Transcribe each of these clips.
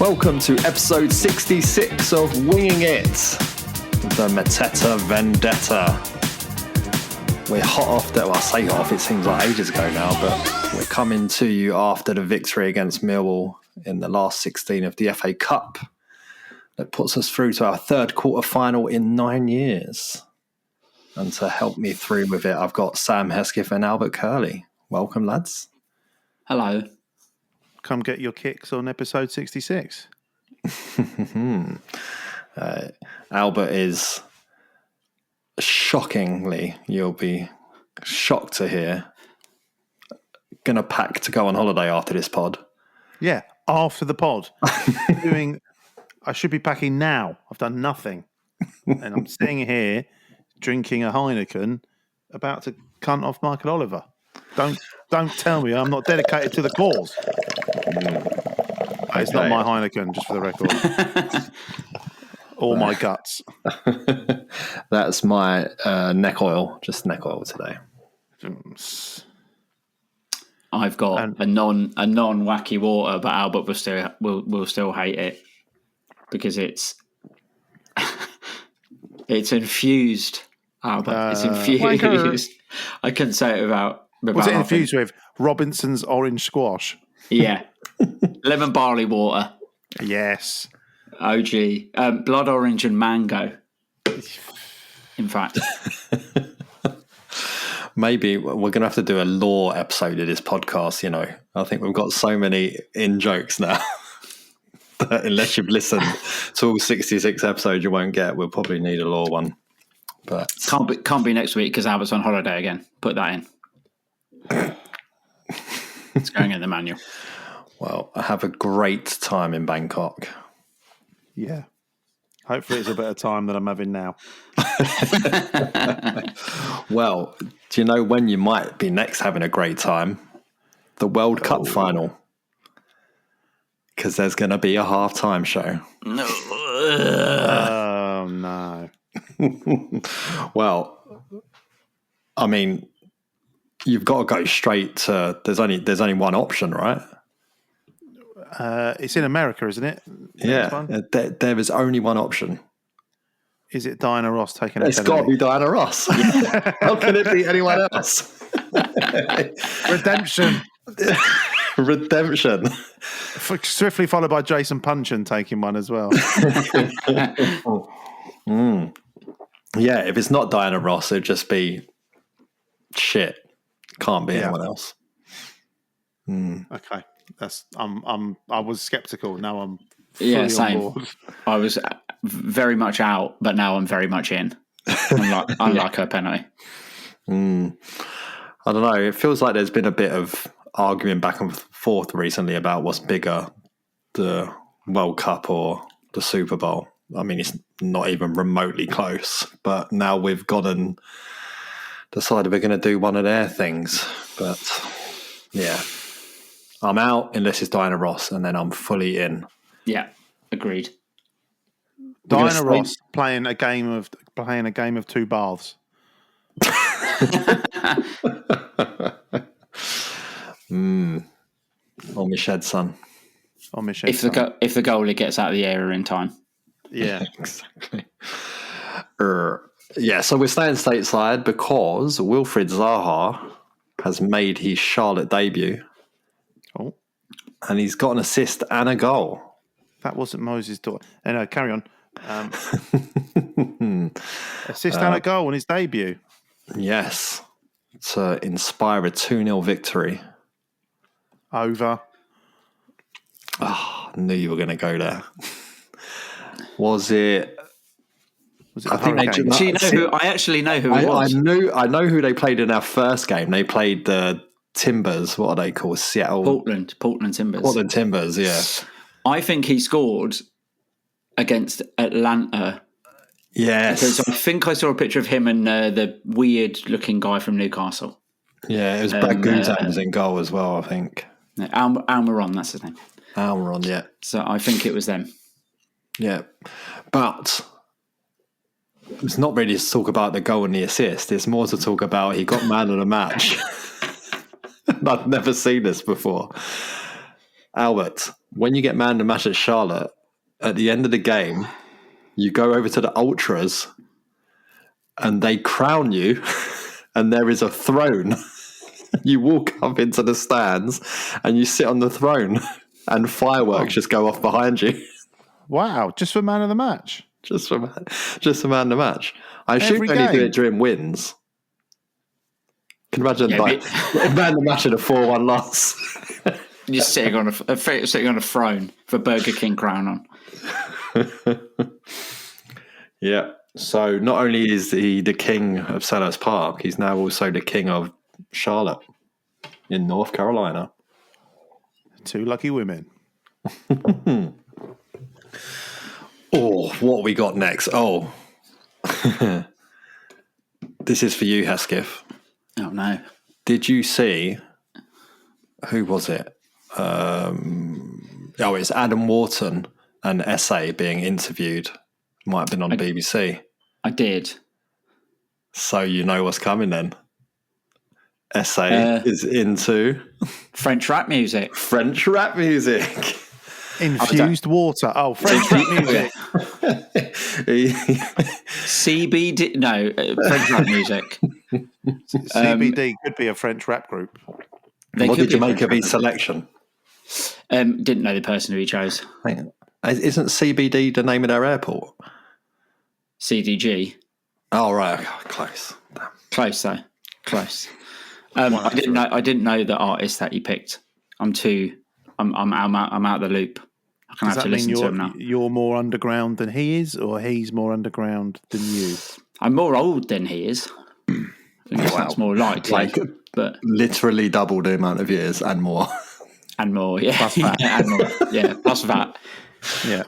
Welcome to episode 66 of Winging It, the Mateta Vendetta. We're hot off that, well, I say hot off, it seems like ages ago now, but we're coming to you after the victory against Millwall in the last 16 of the FA Cup. That puts us through to our third quarter final in 9 years. And to help me through with it, I've got Sam Hesketh and Albert Curley. Welcome, lads. Hello. Come get your kicks on episode 66. Albert is shockingly, you'll be shocked to hear, going to pack to go on holiday after this pod. Yeah, after the pod. I should be packing now. I've done nothing. And I'm sitting here drinking a Heineken about to cunt off Michael Oliver. Don't tell me I'm not dedicated to the cause. It's not my Heineken, just for the record. Or my guts. That's my neck oil, just neck oil today. I've got a non wacky water, but Albert will still hate it because it's infused. Albert, it's infused. I couldn't say it without. What's it infused with? Robinson's orange squash. Yeah. Lemon barley water. Yes. OG. Blood orange and mango. In fact. Maybe we're going to have to do a lore episode of this podcast, you know. I think we've got so many in-jokes now that unless you've listened to all 66 episodes you won't get. We'll probably need a lore one. But Can't be next week because Albert's on holiday again. Put that in. It's going in the manual. Well, I have a great time in Bangkok. Yeah. Hopefully it's a better time than I'm having now. Well, do you know when you might be next having a great time? The World Cup final. Because there's going to be a halftime show. No. Oh, no. Well, I mean, you've got to go straight to. There's only one option, right? It's in America, isn't it? Yeah, there is only one option. Is it Diana Ross taking a It's got to be Diana Ross. How can it be anyone else? Redemption. Redemption. Swiftly followed by Jason Punchin taking one as well. Yeah, if it's not Diana Ross, it'd just be shit. Can't be anyone else. Okay, I was skeptical. Now I'm fully same. on board. I was very much out, but now I'm very much in. Unlike her penalty. I don't know. It feels like there's been a bit of arguing back and forth recently about what's bigger, the World Cup or the Super Bowl. I mean, it's not even remotely close, but now we've gone and decided we're going to do one of their things. But yeah, I'm out unless it's Diana Ross, and then I'm fully in. Yeah, agreed. Diana Ross playing a game of two baths. On my shed, son. On my shed, if the goalie gets out of the area in time. Yeah, exactly. Yeah, so we're staying stateside because Wilfried Zaha has made his Charlotte debut. Oh, and he's got an assist and a goal. That wasn't Moses' daughter. No, carry on. Assist and a goal on his debut. Yes, to inspire a 2-0 victory. Over. Oh, I knew you were going to go there. Was it? I think I actually know who it was. I know who they played in our first game. They played the Timbers. What are they called? Seattle. Portland Timbers. Portland Timbers. Yeah. I think he scored against Atlanta. Yes. Because I think I saw a picture of him and the weird-looking guy from Newcastle. Yeah, it was Brad Guzan was in goal as well, I think. Almiron, that's his name. Almiron, yeah. So I think it was them. Yeah. But it's not really to talk about the goal and the assist. It's more to talk about he got man of the match. I've never seen this before. Albert, when you get man to match at Charlotte, at the end of the game, you go over to the ultras and they crown you and there is a throne. You walk up into the stands and you sit on the throne and fireworks just go off behind you. Wow, just for man of the match? Just for man of the match. I assume you only do it during wins. Can you imagine man of the match in a 4-1 loss? You're sitting on a throne with a Burger King crown on. Yeah. So not only is he the king of Selhurst Park, he's now also the king of Charlotte in North Carolina. 2 lucky women. Oh, what we got next? Oh, this is for you, Hesketh. Oh no! Did you see? Who was it? It's Adam Wharton and SA being interviewed. Might have been on BBC. I did. So you know what's coming then. SA is into French rap music. French rap music. Infused water. Oh, French rap music. CBD. No, French rap music. CBD could be a French rap group. What did you make of his selection? Didn't know the person who he chose. Isn't CBD the name of their airport? CDG. Oh right, close. Damn. Close though. Close. I didn't know the artist that you picked. I'm out of the loop. I can have to listen to him now. You're more underground than he is, or he's more underground than you? I'm more old than he is. I guess that's more likely. But literally double the amount of years and more. And more, yeah. Plus that. And more. Yeah, plus that. Yeah.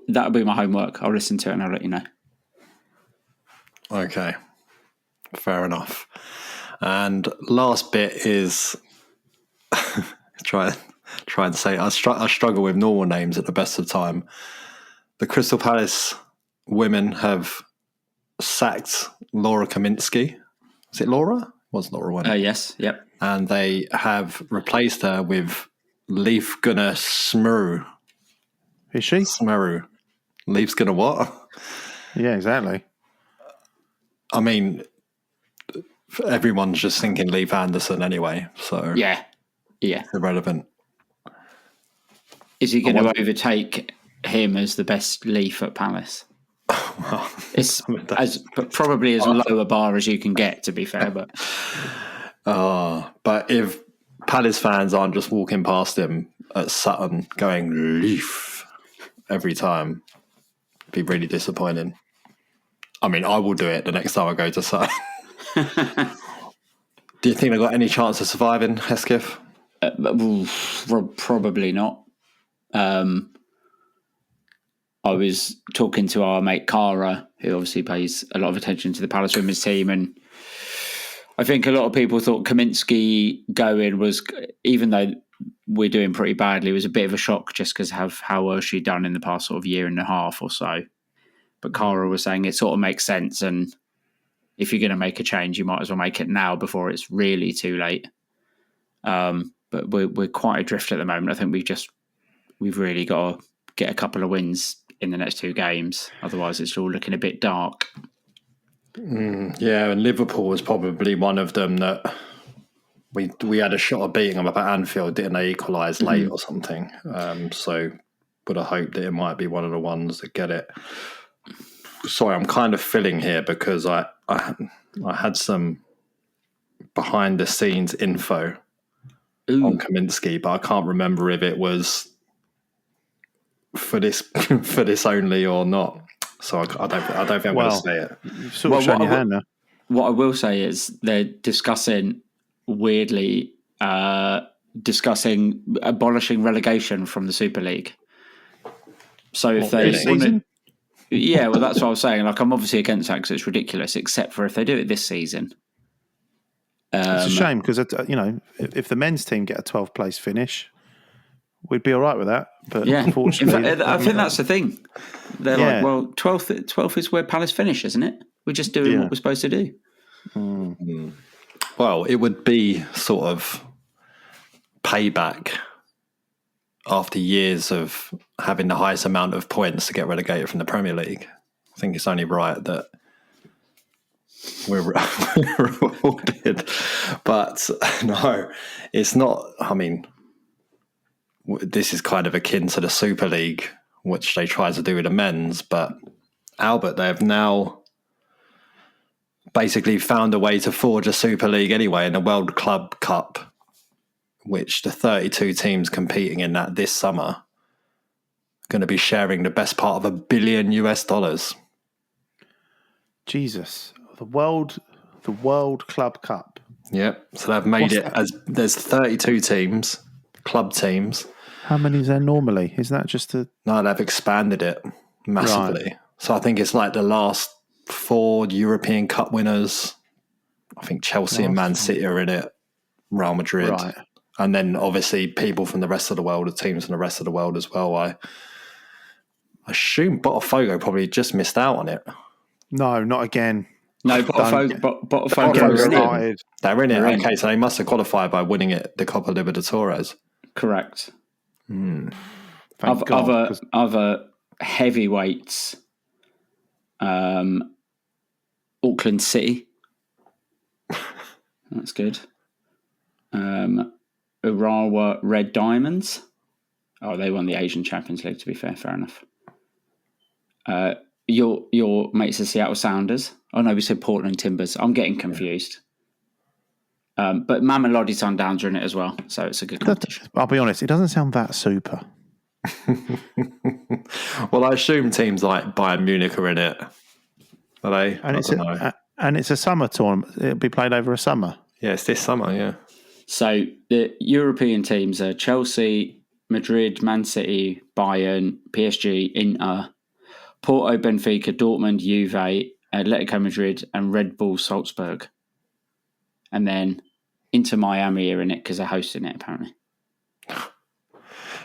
That'll be my homework. I'll listen to it and I'll let you know. Okay. Fair enough. And last bit is try and say I struggle with normal names at the best of time. The Crystal Palace women have sacked Laura Kaminsky. Is it Laura? It was Laura one? Yes. Yep. And they have replaced her with Leif Gunnar Smuru. Is she? Smuru. Leif's gonna what? Yeah, exactly. I mean, everyone's just thinking Leif Anderson anyway, so yeah, irrelevant. Is he going to overtake him as the best Leif at Palace? Well, it's probably as low a bar as you can get, to be fair. But if Palace fans aren't just walking past him at Sutton going Leif every time, it'd be really disappointing. I mean, I will do it the next time I go to Sutton. Do you think they've got any chance of surviving, Hesketh? Probably not. I was talking to our mate Cara, who obviously pays a lot of attention to the Palace women's team, and I think a lot of people thought Kaminsky going was, even though we're doing pretty badly, was a bit of a shock just because of how well she'd done in the past sort of year and a half or so. But Cara was saying it sort of makes sense, and if you're going to make a change, you might as well make it now before it's really too late. But we're quite adrift at the moment. I think we've really got to get a couple of wins in the next 2 games. Otherwise, it's all looking a bit dark. Yeah, and Liverpool was probably one of them that we had a shot of beating them up at Anfield, didn't they? Equalise late or something. So would have hoped that it might be one of the ones that get it. Sorry, I'm kind of filling here because I had some behind the scenes info on Kaminsky, but I can't remember if it was for this only or not. So I don't think I'm going to say it. You've sort of shown your hand now. What I will say is they're discussing abolishing relegation from the Super League. So if they season? Yeah, well, that's what I was saying. Like, I'm obviously against that because it's ridiculous, except for if they do it this season. It's a shame because, if the men's team get a 12th place finish, we'd be all right with that. But unfortunately... In fact, I think that's the thing. They're like, well, 12th is where Palace finish, isn't it? We're just doing what we're supposed to do. Well, it would be sort of payback after years of having the highest amount of points to get relegated from the Premier League. I think it's only right that we're rewarded. But no, it's not. I mean, this is kind of akin to the Super League, which they try to do with the men's. But Albert, they have now basically found a way to forge a Super League anyway in the World Club Cup, which the 32 teams competing in that this summer are going to be sharing the best part of $1 billion. Jesus, the World Club Cup. Yep. So they've made it as there's 32 teams, club teams. How many is there normally? Is that just a... No, they've expanded it massively. Right. So I think it's like the last 4 European Cup winners. I think Chelsea and Man City are in it, Real Madrid. Right. And then obviously people from the rest of the world, the teams from the rest of the world as well. I assume Botafogo probably just missed out on it. No, not again. No, Botafogo are in it. They're in it. Okay, so they must have qualified by winning it, the Copa Libertadores. Correct. Other heavyweights, Auckland City. That's good. Urawa Red Diamonds. Oh, they won the Asian Champions League, to be fair enough. Your mates, the Seattle Sounders. Oh no, we said Portland Timbers. I'm getting confused. But Mamelodi Sundowns are in it as well, so it's a good competition. I'll be honest, it doesn't sound that super. Well, I assume teams like Bayern Munich are in it. Are they? And it's a summer tournament. It'll be played over a summer. Yeah, it's this summer, yeah. So the European teams are Chelsea, Madrid, Man City, Bayern, PSG, Inter, Porto, Benfica, Dortmund, Juve, Atletico Madrid, and Red Bull Salzburg. And then Inter Miami are in it because they're hosting it, apparently.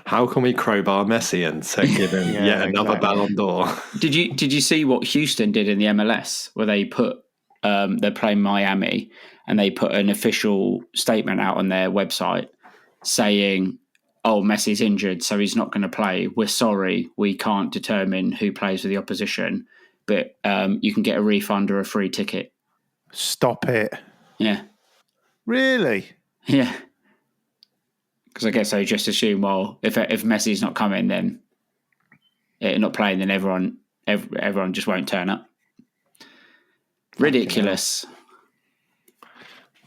How can we crowbar Messi and give him another Ballon d'Or? Did you see what Houston did in the MLS, where they put they're playing Miami and they put an official statement out on their website saying, "Oh, Messi's injured, so he's not going to play. We're sorry, we can't determine who plays for the opposition, but you can get a refund or a free ticket." Stop it! Yeah, really? Yeah. Because I guess they just assume, well, if Messi's not coming, then not playing, then everyone just won't turn up. Ridiculous.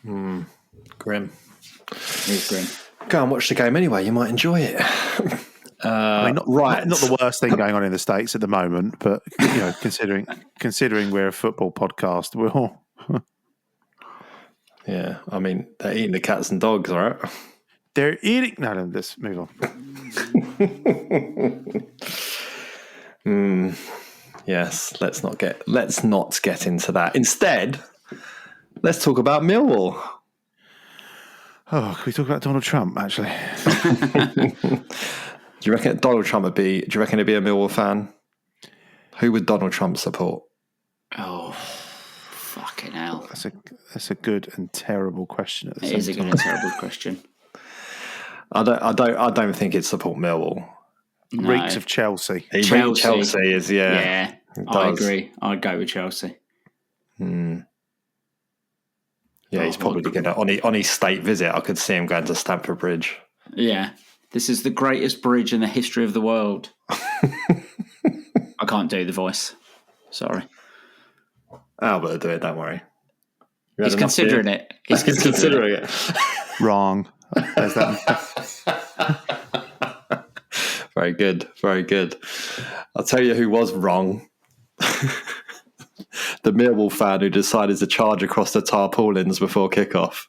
Grim. It is grim. Go and watch the game anyway. You might enjoy it. Not the worst thing going on in the States at the moment, but considering we're a football podcast, we'll. Yeah, I mean they're eating the cats and dogs, all right? They're eating. No, let's move on. Yes, let's not get into that. Instead, let's talk about Millwall. Oh, can we talk about Donald Trump? Actually, do you reckon Donald Trump do you reckon he'd be a Millwall fan? Who would Donald Trump support? Oh, fucking hell! That's a good and terrible question. It is a good and terrible question. I don't think he'd support Millwall. No. Reeks of Chelsea. Chelsea is, yeah. I agree. I'd go with Chelsea. Yeah, he's probably going to on his state visit. I could see him going to Stamford Bridge. Yeah, this is the greatest bridge in the history of the world. I can't do the voice. Sorry. Albert will do it. Don't worry. He's considering it. He's considering it. Wrong. There's that. Very good. Very good. I'll tell you who was wrong. The Millwall fan who decided to charge across the tarpaulins before kickoff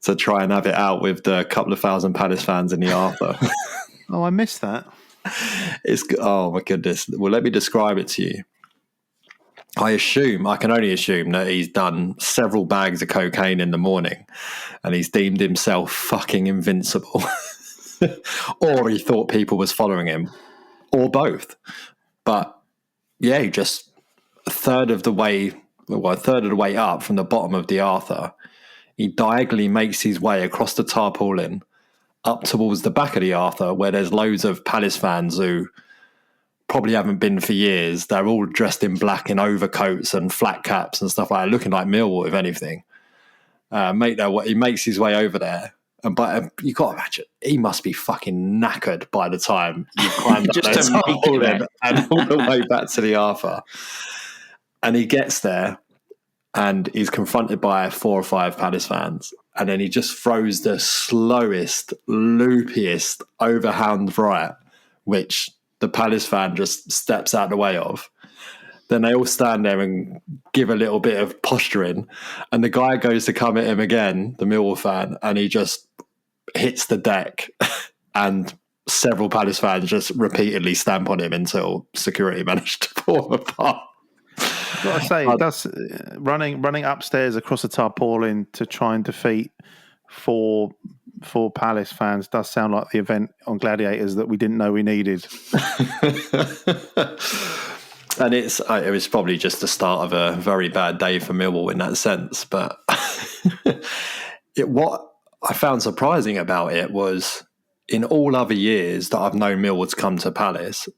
to try and have it out with the couple of thousand Palace fans in the Arthur. Oh, I missed that. Oh my goodness. Well, let me describe it to you. I can only assume that he's done several bags of cocaine in the morning and he's deemed himself fucking invincible. Or he thought people was following him, or both. But yeah, he just a third of the way up from the bottom of the Arthur, he diagonally makes his way across the tarpaulin up towards the back of the Arthur, where there's loads of Palace fans who probably haven't been for years. They're all dressed in black in overcoats and flat caps and stuff like that, looking like Millwall, if anything. He makes his way over there. But you got to imagine, he must be fucking knackered by the time you climb up Just to make it there. and all the way back to the Arthur. And he gets there and he's confronted by 4 or 5 Palace fans. And then he just throws the slowest, loopiest overhand right, which the Palace fan just steps out the way of. Then they all stand there and give a little bit of posturing. And the guy goes to come at him again, the Millwall fan, and he just hits the deck. And several Palace fans just repeatedly stamp on him until security managed to pull him apart. I've got to say, it does, running upstairs across the tarpaulin to try and defeat four Palace fans does sound like the event on Gladiators that we didn't know we needed. And it was probably just the start of a very bad day for Millwall in that sense. But what I found surprising about it was, in all other years that I've known Millwall to come to Palace,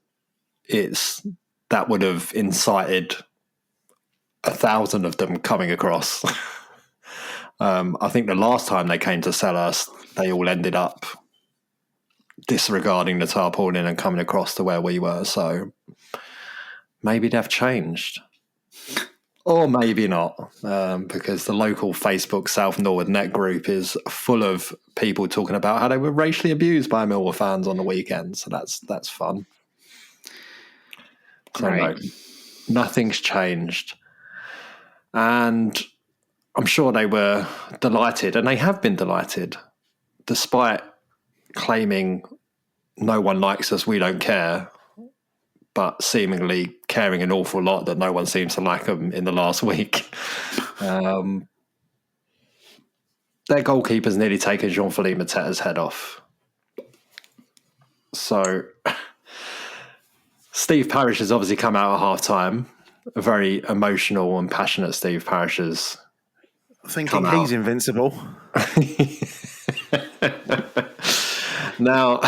that would have incited 1,000 of them coming across. I think the last time they came to Selhurst, they all ended up disregarding the tarpaulin and coming across to where we were. So maybe they've changed. Or maybe not, because the local Facebook South Norwood Net group is full of people talking about how they were racially abused by Millwall fans on the weekend. So that's fun. So Right. no, nothing's changed. And I'm sure they were delighted, and they have been delighted, despite claiming no one likes us, we don't care, but seemingly caring an awful lot that no one seems to like them in the last week. Their goalkeeper's nearly taken Jean-Philippe Mateta's head off. So Steve Parish has obviously come out at half-time. A very emotional and passionate Steve Parish has Thinking he's invincible. Now,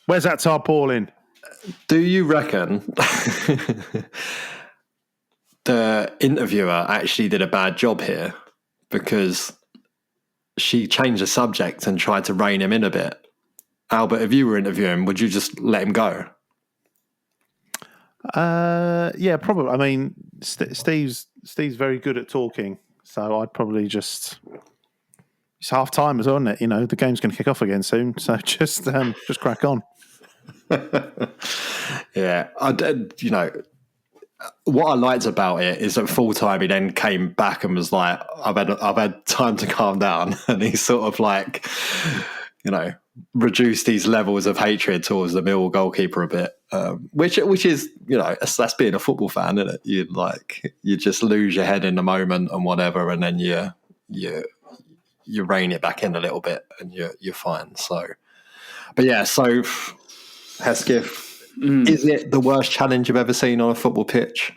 where's that tarpaulin? Do you reckon the interviewer actually did a bad job here? Because she changed the subject and tried to rein him in a bit. Albert, if you were interviewing, would you just let him go? Yeah, probably. I mean, Steve's very good at talking, so I'd probably just. It's half time as well, isn't it? You know, the game's going to kick off again soon, so just crack on. Yeah, what I liked about it is at full time he then came back and was like, I've had time to calm down, and he sort of like, reduced these levels of hatred towards the Millwall goalkeeper a bit, which is, that's being a football fan, isn't it? You just lose your head in the moment and whatever, and then you rein it back in a little bit and you're fine. So, but yeah, so Hesketh, is it the worst challenge you've ever seen on a football pitch?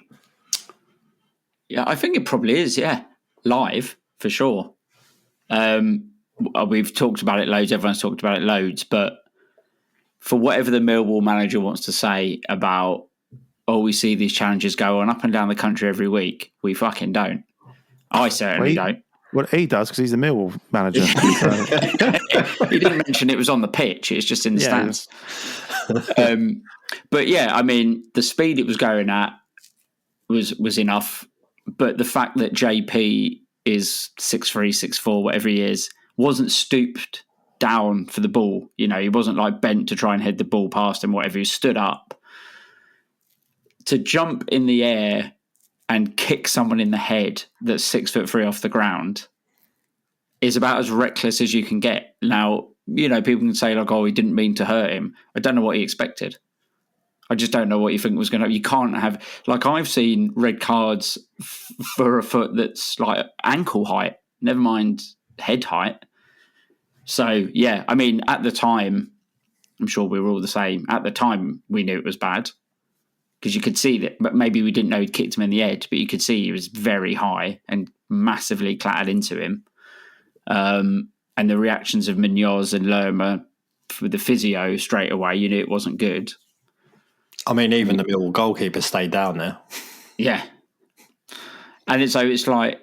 Yeah, I think it probably is, yeah. Live, for sure. We've talked about it loads, everyone's talked about it loads, but for whatever the Millwall manager wants to say about, we see these challenges go on up and down the country every week, we fucking don't. I certainly don't. Well, he does because he's the Millwall manager. He didn't mention it was on the pitch, it's just in the stands. But yeah, I mean, the speed it was going at was enough. But the fact that JP is 6'3", 6'4", whatever he is, wasn't stooped down for the ball. He wasn't like bent to try and head the ball past him, whatever. He stood up to jump in the air and kick someone in the head that's 6'3" off the ground is about as reckless as you can get. Now, people can say like, he didn't mean to hurt him. I don't know what he expected. I just don't know what you think was going to. You can't have, I've seen red cards for a foot that's like ankle height, never mind head height. So yeah, I mean, at the time, I'm sure we were all the same. At the time, we knew it was bad because you could see that, but maybe we didn't know he'd kicked him in the head, but you could see he was very high and massively clattered into him. And the reactions of Munoz and Lerma for the physio straight away, you knew it wasn't good. I mean, even the Millwall goalkeeper stayed down there. Yeah. And it's like,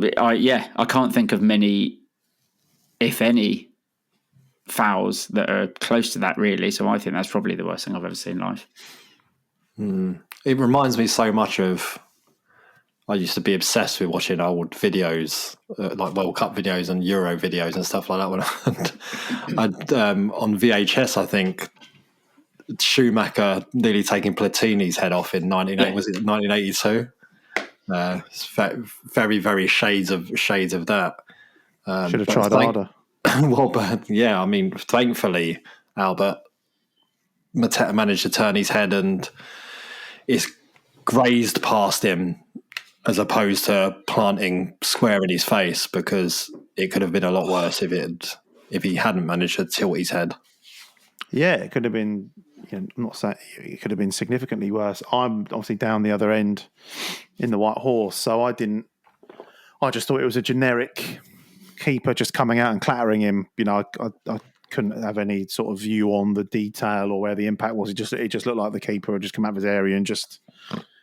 I can't think of many, if any, fouls that are close to that, really. So I think that's probably the worst thing I've ever seen live. It reminds me so much of, I used to be obsessed with watching old videos, like World Cup videos and Euro videos and stuff like that. When on VHS, I think, Schumacher nearly taking Platini's head off in 1982. It's very, very shades of that. Should have tried harder. Well, but yeah, I mean, thankfully, Albert, Mateta managed to turn his head and it's grazed past him as opposed to planting square in his face, because it could have been a lot worse if he hadn't managed to tilt his head. Yeah, it could have been. I'm not saying it could have been significantly worse. I'm obviously down the other end in the White Horse, so I just thought it was a generic keeper just coming out and clattering him. I couldn't have any sort of view on the detail or where the impact was. It just looked like the keeper had just come out of his area and just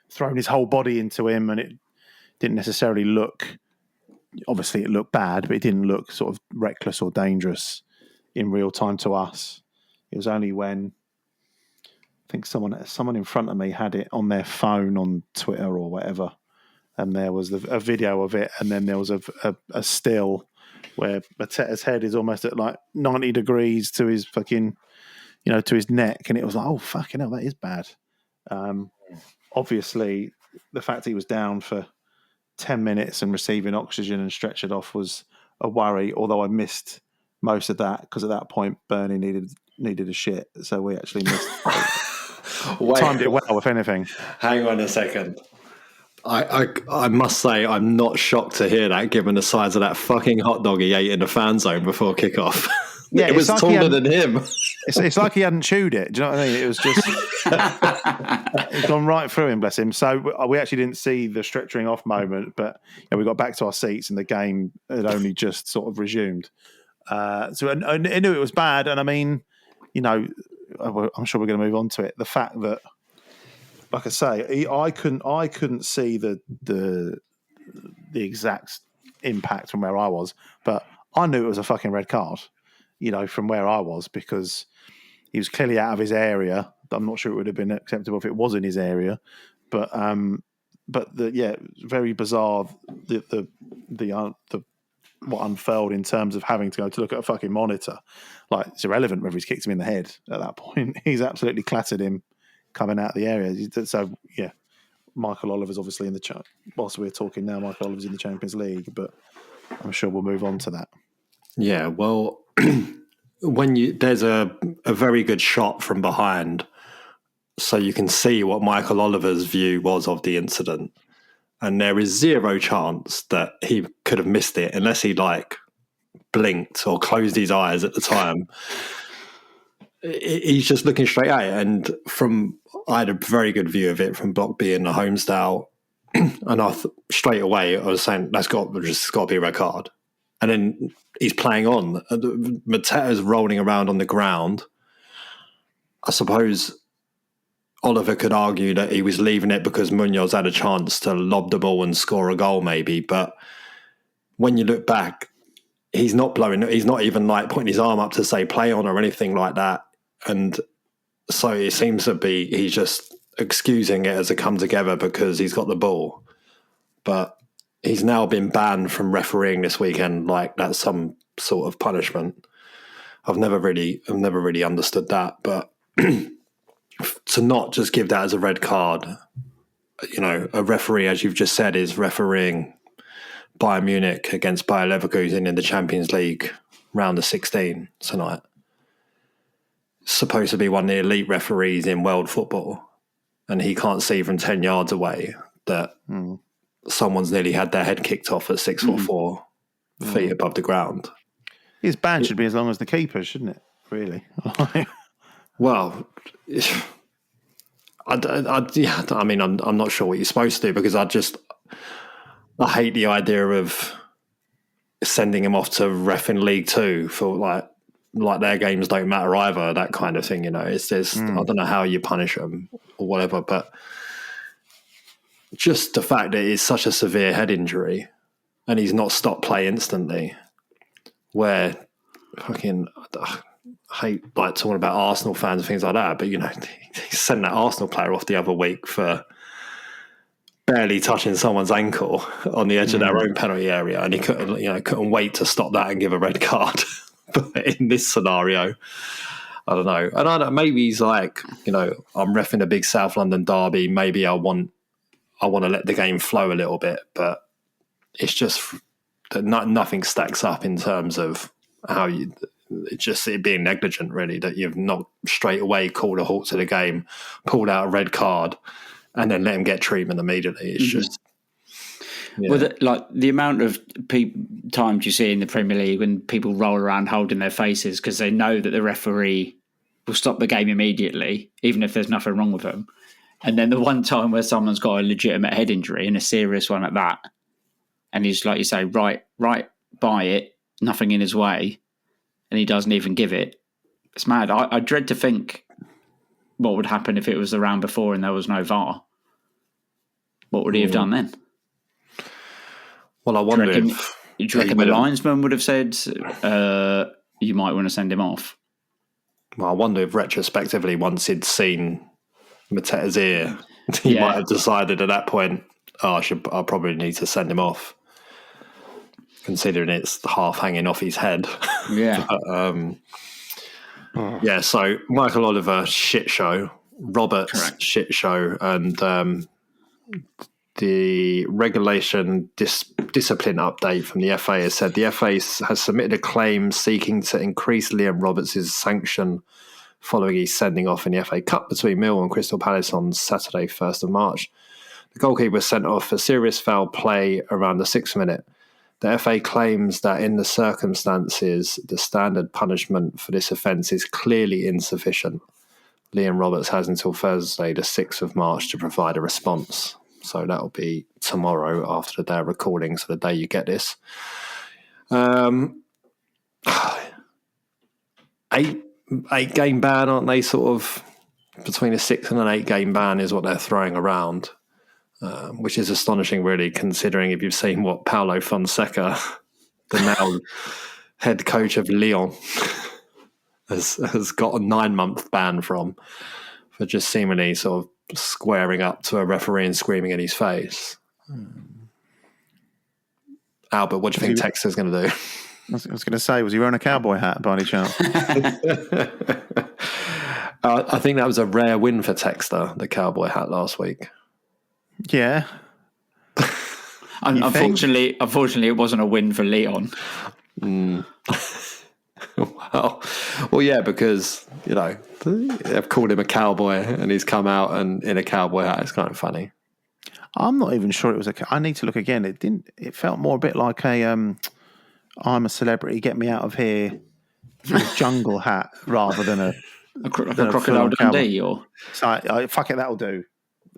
thrown his whole body into him, and it didn't necessarily look. Obviously, it looked bad, but it didn't look sort of reckless or dangerous in real time to us. It was only when I think someone in front of me had it on their phone on Twitter or whatever, and there was a video of it, and then there was a still where Mateta's head is almost at like 90 degrees to his fucking, to his neck, and it was like, oh fucking hell, that is bad. Obviously, the fact he was down for 10 minutes and receiving oxygen and stretchered off was a worry, although I missed most of that because at that point Bernie needed a shit, so we actually missed. Timed it well, if anything. Hang on a second. I must say I'm not shocked to hear that, given the size of that fucking hot dog he ate in the fan zone before kickoff. Yeah, it was like taller than him. It's like he hadn't chewed it. Do you know what I mean? It was just it's gone right through him, bless him. So we actually didn't see the stretchering off moment, but we got back to our seats and the game had only just sort of resumed. So I knew it was bad, and I mean, I'm sure we're going to move on to it. The fact that, like I say, I couldn't see the exact impact from where I was, but I knew it was a fucking red card, from where I was, because he was clearly out of his area. I'm not sure it would have been acceptable if it was in his area, but very bizarre the what unfurled in terms of having to go to look at a fucking monitor. Like, it's irrelevant whether he's kicked him in the head at that point. He's absolutely clattered him coming out of the area. So, yeah, Michael Oliver's obviously in the chat. Whilst we're talking now, Michael Oliver's in the Champions League, but I'm sure we'll move on to that. Yeah, well, there's a very good shot from behind, so you can see what Michael Oliver's view was of the incident. And there is zero chance that he could have missed it unless he blinked or closed his eyes at the time. He's just looking straight at it. And I had a very good view of it from Block B in the home style. And straight away, I was saying, that's got to be a red card. And then he's playing on. Mateta's rolling around on the ground. I suppose Oliver could argue that he was leaving it because Munoz had a chance to lob the ball and score a goal maybe. But when you look back, he's not even putting his arm up to say play on or anything like that. And so it seems to be he's just excusing it as a come together because he's got the ball. But he's now been banned from refereeing this weekend like that's some sort of punishment. I've never really understood that. But to not just give that as a red card, a referee, as you've just said, is refereeing Bayern Munich against Bayer Leverkusen in the Champions League round of 16 tonight. Supposed to be one of the elite referees in world football, and he can't see from 10 yards away that someone's nearly had their head kicked off at 6'4" feet above the ground. His ban should be as long as the keeper, shouldn't it? Really? Well, I mean, I'm not sure what you're supposed to do, because I hate the idea of sending him off to ref in League Two for like their games don't matter either, that kind of thing. It's just I don't know how you punish them or whatever, but just the fact that it's such a severe head injury and he's not stopped play instantly, where fucking I hate like talking about Arsenal fans and things like that, but he sent that Arsenal player off the other week for barely touching someone's ankle on the edge of their own penalty area, and he couldn't wait to stop that and give a red card. But in this scenario, I don't know. And I don't, maybe he's like, I'm reffing a big South London derby. Maybe I want to let the game flow a little bit, but it's just that nothing stacks up in terms of how it's just it being negligent, really, that you've not straight away called a halt to the game, pulled out a red card, and then let him get treatment immediately. It's just... Yeah. Well, the amount of times you see in the Premier League when people roll around holding their faces because they know that the referee will stop the game immediately, even if there's nothing wrong with them. And then the one time where someone's got a legitimate head injury and a serious one at that, and he's, like you say, right by it, nothing in his way, and he doesn't even give it. It's mad. I dread to think what would happen if it was the round before and there was no VAR. What would he have done then? Well, I wonder do you reckon the linesman would have said, you might want to send him off? Well, I wonder if retrospectively, once he'd seen Mateta's ear, he might have decided at that point, I probably need to send him off, considering it's half hanging off his head. Yeah. Yeah, so Michael Oliver, shit show. Roberts, correct, shit show. And the regulation discipline update from the FA has said the FA has submitted a claim seeking to increase Liam Roberts' sanction following his sending off in the FA Cup between Millwall and Crystal Palace on Saturday, 1st of March. The goalkeeper was sent off for serious foul play around the 6th minute. The FA claims that in the circumstances, the standard punishment for this offence is clearly insufficient. Liam Roberts has until Thursday, the 6th of March, to provide a response. So that'll be tomorrow after the day of recording, so the day you get this. 8-game ban, aren't they? Sort of between a 6 and an 8-game ban is what they're throwing around, which is astonishing, really, considering if you've seen what Paulo Fonseca, the now head coach of Lyon, has got a 9-month ban for just seemingly sort of squaring up to a referee and screaming in his face. Albert, what do you think Texter's going to do? I was going to say, was he wearing a cowboy hat by any chance? I think that was a rare win for Texter, the cowboy hat last week. Yeah. Unfortunately, it wasn't a win for Leon. Well, yeah, because they've called him a cowboy and he's come out and in a cowboy hat. It's kind of funny. I'm not even sure it was I need to look again. It felt more a bit like a I'm a celebrity, get me out of here jungle hat rather than a Crocodile Dundee or so. Fuck it, that'll do.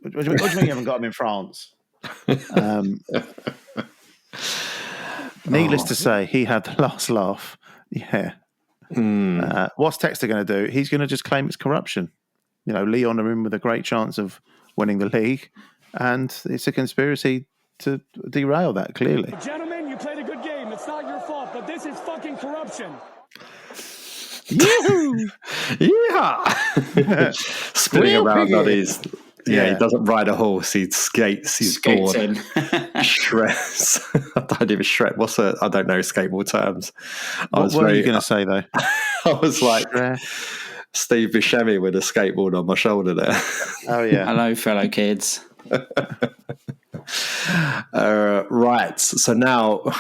What do you mean you haven't got him in France? Needless to say, he had the last laugh. Yeah. What's Texter going to do? He's going to just claim it's corruption. Leon are in with a great chance of winning the league, and it's a conspiracy to derail that, clearly. Gentlemen, you played a good game. It's not your fault, but this is fucking corruption. Yoo-hoo! Yeah. Spinning around on his... Yeah, he doesn't ride a horse. He skates. He's bored. Shreds. I don't even shred. I don't know skateboard terms. What were you going to say, though? I was like Steve Buscemi with a skateboard on my shoulder there. Oh, yeah. Hello, fellow kids. Right. So now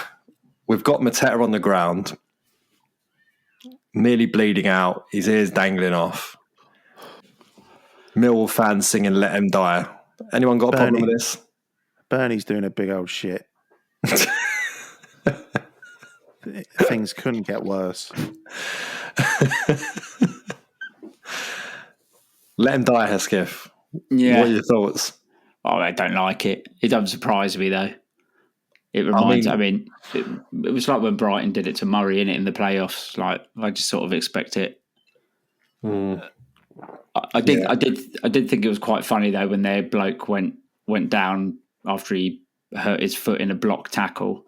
we've got Mateta on the ground, nearly bleeding out, his ears dangling off. Millwall fans singing "Let Him Die." Anyone got a problem with this? Bernie's doing a big old shit. Things couldn't get worse. Let him die, Hesketh. Yeah. What are your thoughts? Oh, I don't like it. It doesn't surprise me, though. It reminds. It was like when Brighton did it to Murray in the playoffs. Like I just sort of expect it. I did think it was quite funny though when their bloke went down after he hurt his foot in a block tackle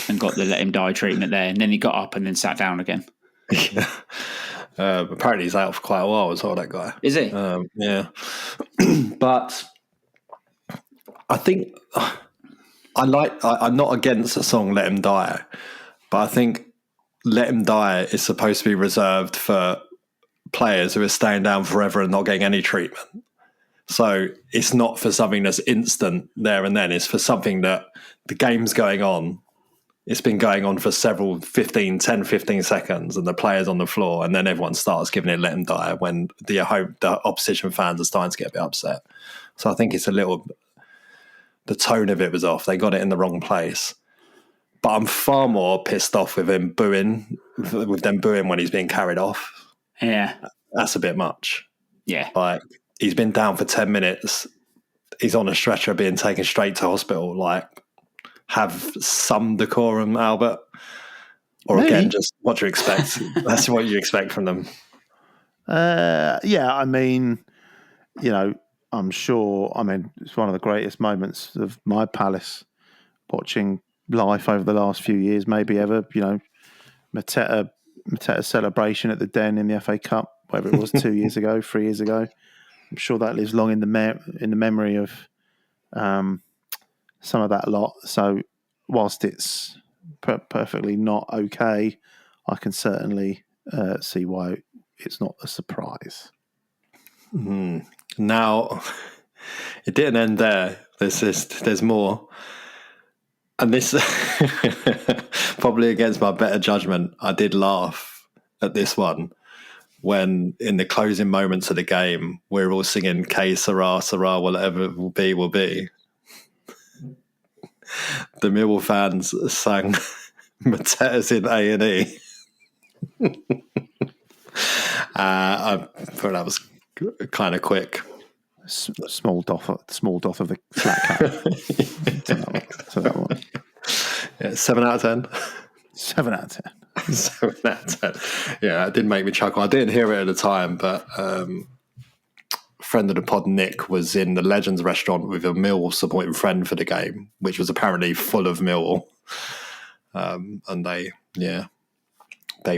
and got the let him die treatment there, and then he got up and then sat down again. Yeah. Apparently he's out for quite a while as well, that guy. Is he? Yeah. But I think I'm not against the song Let Him Die, but I think Let Him Die is supposed to be reserved for players who are staying down forever and not getting any treatment. So it's not for something that's instant there and then. It's for something that the game's going on. It's been going on for 10, 15 seconds, and the player's on the floor, and then everyone starts giving it Let Him Die when the opposition fans are starting to get a bit upset. So I think it's the tone of it was off. They got it in the wrong place. But I'm far more pissed off with them booing when he's being carried off. Yeah. That's a bit much. Yeah. Like, he's been down for 10 minutes. He's on a stretcher being taken straight to hospital. Like, have some decorum, Albert. Or Me? again, just what you expect. That's what you expect from them. Yeah, I mean, I'm sure. I mean, it's one of the greatest moments of my Palace watching life over the last few years, maybe ever. Mateta celebration at the Den in the FA Cup, whatever it was, 2 years ago, 3 years ago. I'm sure that lives long in the memory of some of that lot. So, whilst it's perfectly not okay, I can certainly see why it's not a surprise. Now, it didn't end there. There's more. And this, probably against my better judgment, I did laugh at this one when in the closing moments of the game, we're all singing K Sarah, Sarah, whatever it will be, will be. The Millwall fans sang Mateta's in A&E. I thought that was kind of quick. Small doff of the flat cap. to that one. Yeah, 7 out of 10. 7 out of 10. 7 out of 10. Yeah, it did make me chuckle. I didn't hear it at the time, but friend of the pod, Nick, was in the Legends restaurant with a Millwall supporting friend for the game, which was apparently full of Millwall. And they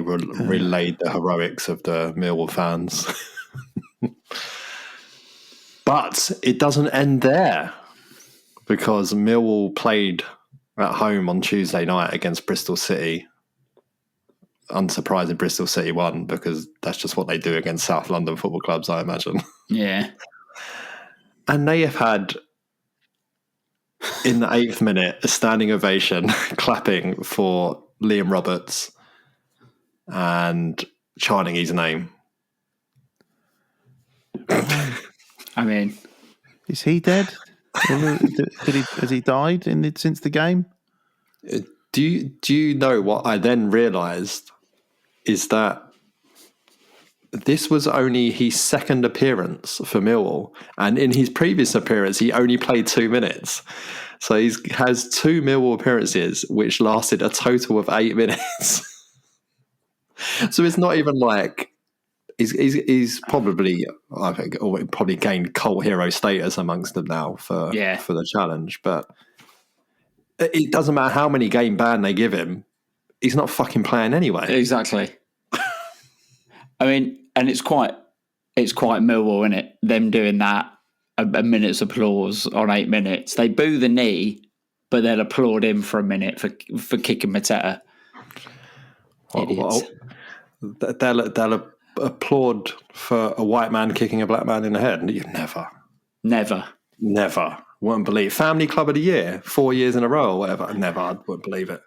relayed the heroics of the Millwall fans. But it doesn't end there, because Millwall played at home on Tuesday night against Bristol City. Unsurprising, Bristol City won, because that's just what they do against South London football clubs, I imagine. Yeah. And they have had, in the 8th minute, a standing ovation clapping for Liam Roberts and chanting his name. I mean, is he dead? Has he died since the game? Do you know what I then realised is that this was only his second appearance for Millwall, and in his previous appearance he only played 2 minutes. So he has 2 Millwall appearances which lasted a total of 8 minutes. So it's not even like he's probably, I think, probably gained cult hero status amongst them now for the challenge. But it doesn't matter how many game ban they give him, he's not fucking playing anyway. Exactly. I mean, and it's quite Millwall, isn't it? Them doing that, a minute's applause on 8 minutes. They boo the knee, but they'll applaud him for a minute for kicking Mateta. Idiots. They'll applaud for a white man kicking a black man in the head. You never wouldn't believe. Family Club of the Year 4 years in a row or whatever. Never. I wouldn't believe it.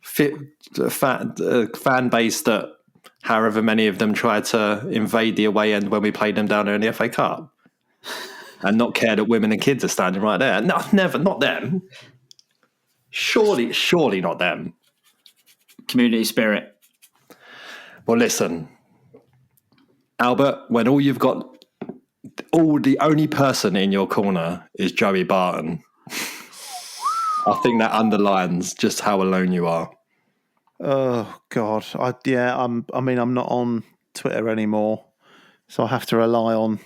Fan base that however many of them tried to invade the away end when we played them down there in the FA Cup and not care that women and kids are standing right there. No, never. Not them. Surely not them. Community spirit. Well, listen, Albert, when the only person in your corner is Joey Barton, I think that underlines just how alone you are. Oh God, I'm not on Twitter anymore, so I have to rely on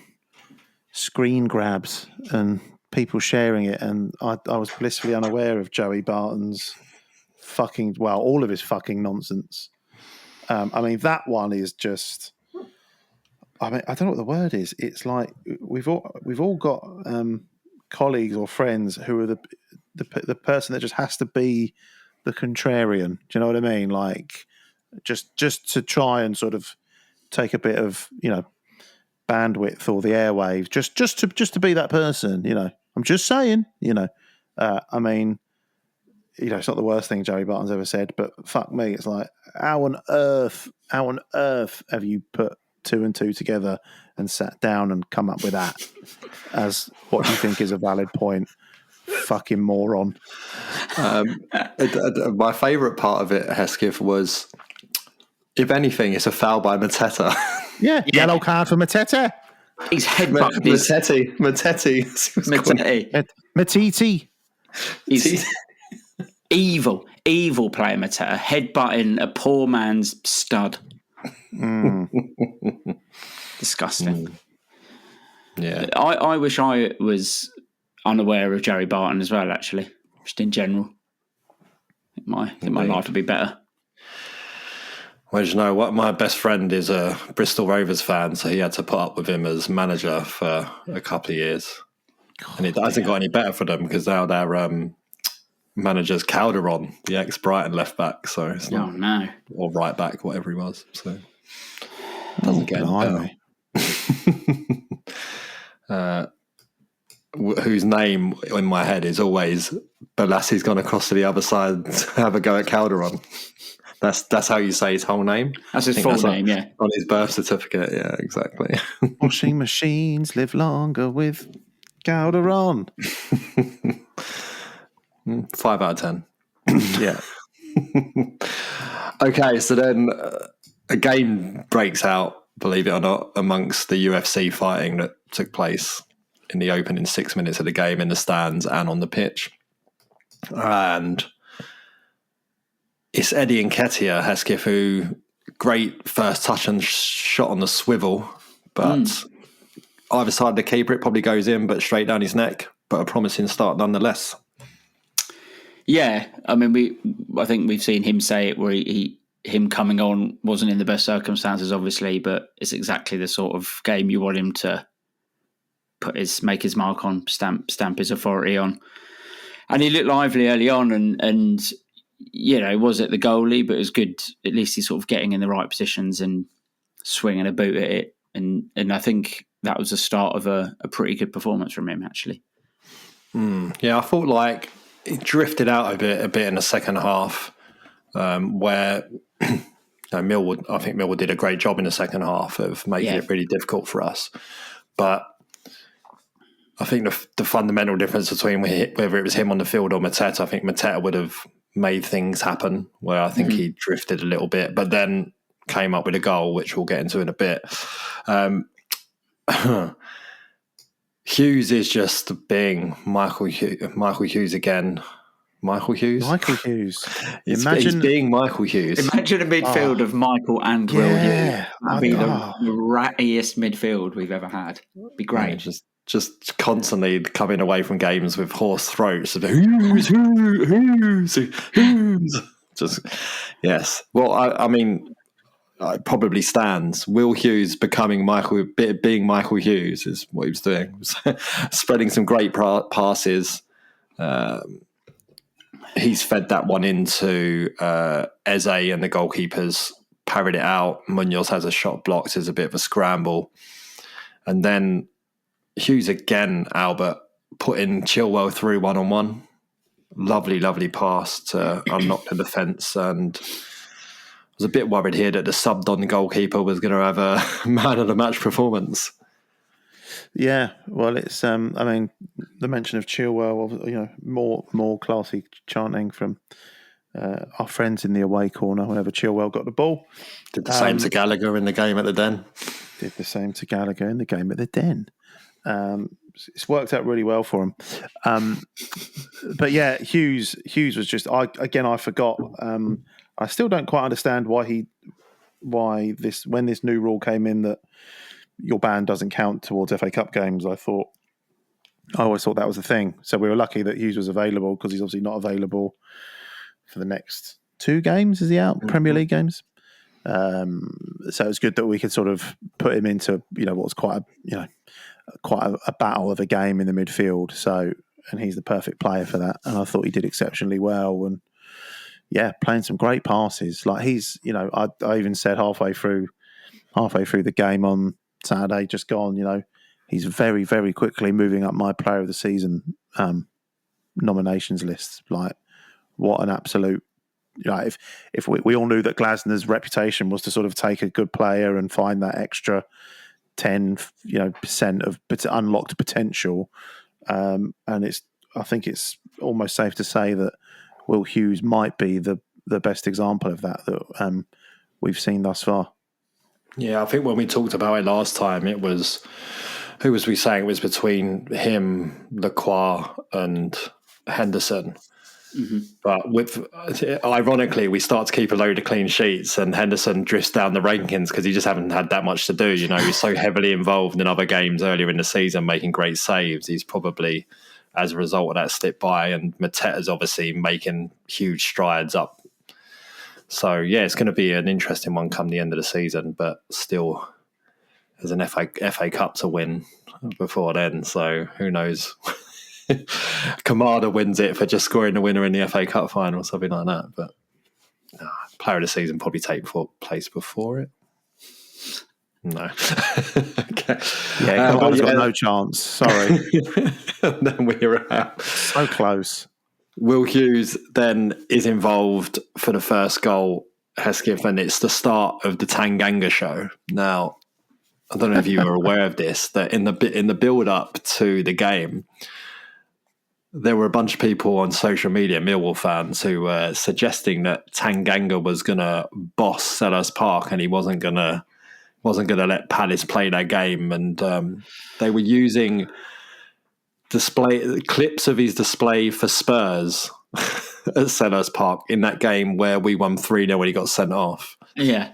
screen grabs and people sharing it. And I was blissfully unaware of Joey Barton's all of his fucking nonsense. That one is just. I don't know what the word is. It's like we've all got colleagues or friends who are the person that just has to be the contrarian. Do you know what I mean? Like just to try and sort of take a bit of bandwidth or the airwaves, just to be that person. I'm just saying. It's not the worst thing Joey Barton's ever said, but fuck me, it's like how on earth have you put 2 and 2 together and sat down and come up with that as what you think is a valid point? Fucking moron. My favourite part of it, Hesketh, was, if anything, it's a foul by Mateta. Yeah, yellow card for Mateta. He's headbutted Matiti. He's evil player Mateta, headbutting a poor man's stud. Disgusting. Yeah. I wish I was unaware of Jerry Barton as well, actually, just in general. I think my life would be better. Well, you know what? My best friend is a Bristol Rovers fan, so he had to put up with him as manager for a couple of years. And it hasn't got any better for them because now their manager's Calderon, the ex-Brighton left-back. So it's not, no. Or right-back, whatever he was. So it doesn't get any better. Whose name in my head is always Bolassi's gone across to the other side to have a go at Calderon. That's how you say his whole name. That's his full name, yeah. On his birth certificate, yeah, exactly. Washing machines live longer with Calderon. 5 out of 10. Yeah. Okay, so then a game breaks out, believe it or not, amongst the UFC fighting that took place in the opening 6 minutes of the game in the stands and on the pitch. And it's Eddie Nketiah, Hesketh, who great first touch and shot on the swivel, but either side of the keeper, it probably goes in, but straight down his neck. But a promising start nonetheless. Yeah, I think we've seen him say it where him coming on wasn't in the best circumstances, obviously, but it's exactly the sort of game you want him to make his mark on, stamp his authority on. And he looked lively early on, and was it the goalie, but it was good. At least he's sort of getting in the right positions and swinging a boot at it. And I think that was the start of a pretty good performance from him, actually. Yeah, I thought like it drifted out a bit in the second half, where Millwall did a great job in the second half of making it really difficult for us. But I think the fundamental difference between whether it was him on the field or Mateta, I think Mateta would have made things happen, where I think he drifted a little bit, but then came up with a goal, which we'll get into in a bit. Hughes is just being Michael Hughes again. Michael Hughes? He's being Michael Hughes. Imagine a midfield of Michael and Will Hughes. That'd be the rattiest midfield we've ever had. It'd be great. Yeah, just constantly coming away from games with hoarse throats. Hughes. Just, yes. Well, it probably stands. Will Hughes being Michael Hughes is what he was doing. Spreading some great passes. He's fed that one into Eze, and the goalkeepers parried it out. Munoz has a shot blocked. There's a bit of a scramble. And then Hughes again, Albert, putting Chilwell through one-on-one. Lovely, lovely pass to unlock the defence. And I was a bit worried here that the subbed-on goalkeeper was going to have a man of the match performance. Yeah, well, it's the mention of Chilwell, more classy chanting from our friends in the away corner whenever Chilwell got the ball. Did the same to Gallagher in the game at the Den. Did the same to Gallagher in the game at the Den. It's worked out really well for him. But yeah, Hughes was just. I forgot. I still don't quite understand when this new rule came in that your ban doesn't count towards FA Cup games. I always thought that was the thing. So we were lucky that Hughes was available because he's obviously not available for the next 2 games. Is he out? Mm-hmm. Premier League games. So it's good that we could sort of put him into what was quite a battle of a game in the midfield. So, and he's the perfect player for that. And I thought he did exceptionally well. And yeah, playing some great passes. Like he's, I even said halfway through the game on Saturday, just gone. He's very, very quickly moving up my Player of the Season nominations list. Like, what an absolute. If we all knew that Glasner's reputation was to sort of take a good player and find that extra 10% of unlocked potential, and I think it's almost safe to say that Will Hughes might be the best example of that we've seen thus far. Yeah, I think when we talked about it last time, it was who was we saying it was between him, Lacroix, and Henderson. Mm-hmm. But ironically, we start to keep a load of clean sheets, and Henderson drifts down the rankings because he just haven't had that much to do. He's so heavily involved in other games earlier in the season, making great saves. He's probably, as a result of that, slipped by. And Mateta's obviously making huge strides up. So yeah, it's going to be an interesting one come the end of the season. But still, there's an FA Cup to win before then. So who knows? Kamada wins it for just scoring the winner in the FA Cup final or something like that. But Player of the Season probably take place before it. No. Okay. Yeah, Kamada's got no chance. Sorry. Then we're out. So close. Will Hughes then is involved for the first goal, Hesketh, and it's the start of the Tanganga show. Now, I don't know if you were aware of this, that in the build-up to the game, there were a bunch of people on social media, Millwall fans, who were suggesting that Tanganga was going to boss Selhurst Park and he wasn't going to let Palace play their game. And they were using clips of his display for Spurs at Selhurst Park in that game where we won 3-0 when he got sent off. Yeah.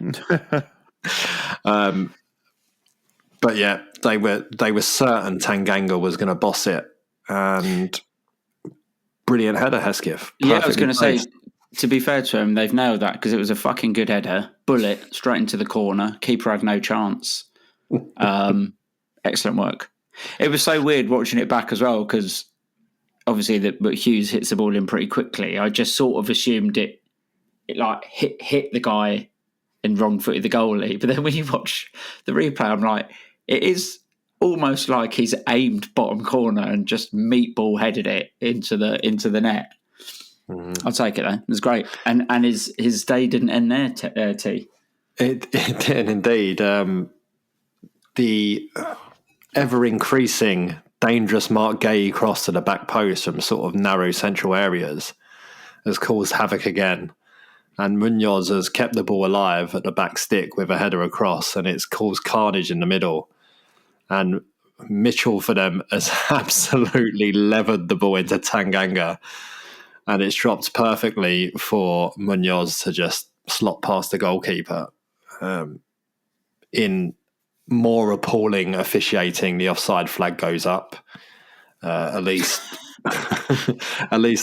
But yeah, they were certain Tanganga was going to boss it. And brilliant header, Hesketh. Yeah, I was going to say, to be fair to him, they've nailed that because it was a fucking good header. Bullet straight into the corner. Keeper had no chance. Excellent work. It was so weird watching it back as well because obviously but Hughes hits the ball in pretty quickly. I just sort of assumed it like hit the guy and wrong-footed the goalie. But then when you watch the replay, I'm like, it is almost like he's aimed bottom corner and just meatball headed it into the net. Mm. I'll take it though. It was great. And his day didn't end there, T. It did indeed. The ever-increasing dangerous Mark Gay cross to the back post from sort of narrow central areas has caused havoc again. And Munoz has kept the ball alive at the back stick with a header across, and it's caused carnage in the middle. And Mitchell for them has absolutely levered the ball into Tanganga. And it's dropped perfectly for Munoz to just slot past the goalkeeper. In more appalling officiating, the offside flag goes up. At least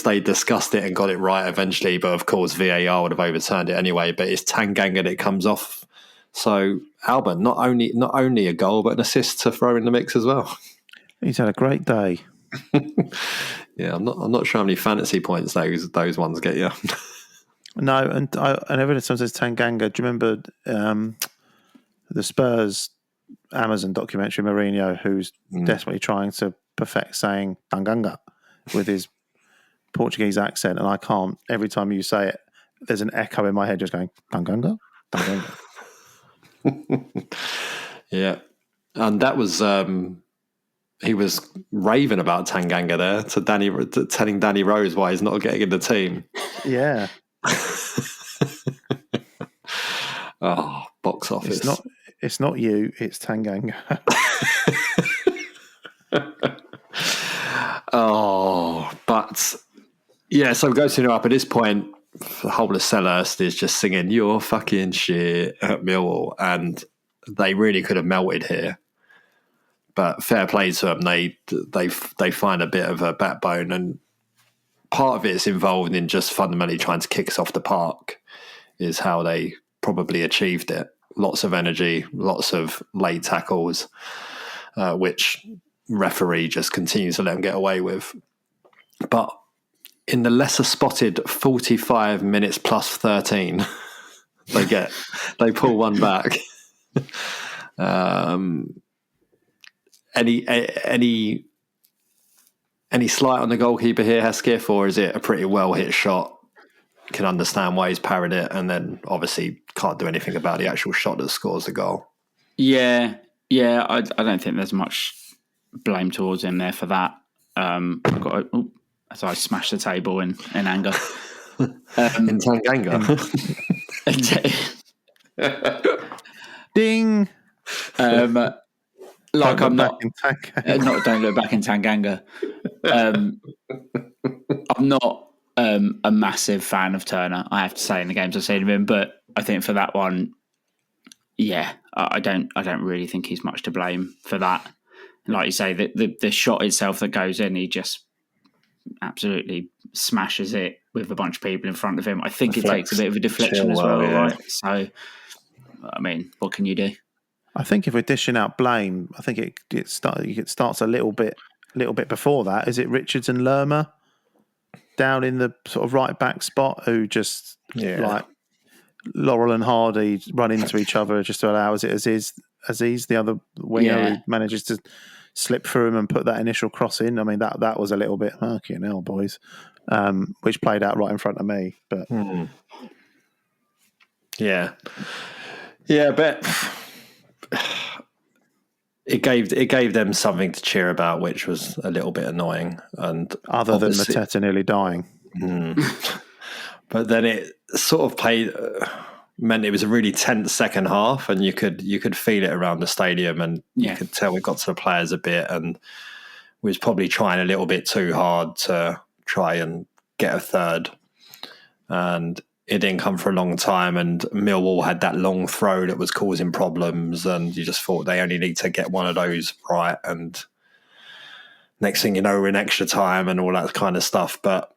they discussed it and got it right eventually. But of course, VAR would have overturned it anyway. But it's Tanganga that comes off. So Albert, not only a goal, but an assist to throw in the mix as well. He's had a great day. Yeah, I'm not sure how many fantasy points those ones get you. No, and every time says Tanganga, do you remember the Spurs Amazon documentary, Mourinho, who's desperately trying to perfect saying Tanganga with his Portuguese accent, and I can't. Every time you say it, there's an echo in my head just going Tanganga, Tanganga. Yeah, and that was he was raving about Tanganga there to telling Danny Rose why he's not getting in the team. Yeah. Oh, box office. It's not you. It's Tanganga. Yeah, so we go 2-0 up. At this point, the whole of Selhurst is just singing "You're fucking shit" at Millwall, and they really could have melted here. But fair play to them, they find a bit of a backbone, and part of it's involved in just fundamentally trying to kick us off the park. Is how they probably achieved it. Lots of energy, lots of late tackles, which referee just continues to let them get away with. But in the lesser spotted 45 minutes plus 13, they pull one back. Any slight on the goalkeeper here, Hesketh, or is it a pretty well hit shot? Can understand why he's parried it, and then obviously can't do anything about the actual shot that scores the goal. Yeah. I don't think there's much blame towards him there for that. As I smashed the table in anger. In Tanganga. Ding. Like I'm not. Don't look back in Tanganga. I'm not a massive fan of Turner, I have to say, in the games I've seen of him, but I think for that one, yeah, I don't really think he's much to blame for that. Like you say, the shot itself that goes in, he just absolutely smashes it with a bunch of people in front of him. I think it takes a bit of a deflection as well, right? So, I mean, what can you do? I think if we're dishing out blame, I think it starts a little bit before that. Is it Richards and Lerma down in the sort of right back spot who just like Laurel and Hardy run into each other just to allow Aziz, the other winger, who manages to slip through him and put that initial cross in. I mean, that was a little bit fucking hell, boys, which played out right in front of me. But yeah, but it gave them something to cheer about, which was a little bit annoying. And other than Mateta nearly dying, but then it sort of meant it was a really tense second half, and you could feel it around the stadium, and you could tell we got to the players a bit, and we was probably trying a little bit too hard to try and get a third, and it didn't come for a long time, and Millwall had that long throw that was causing problems, and you just thought they only need to get one of those right, and next thing you know, we're in extra time and all that kind of stuff, but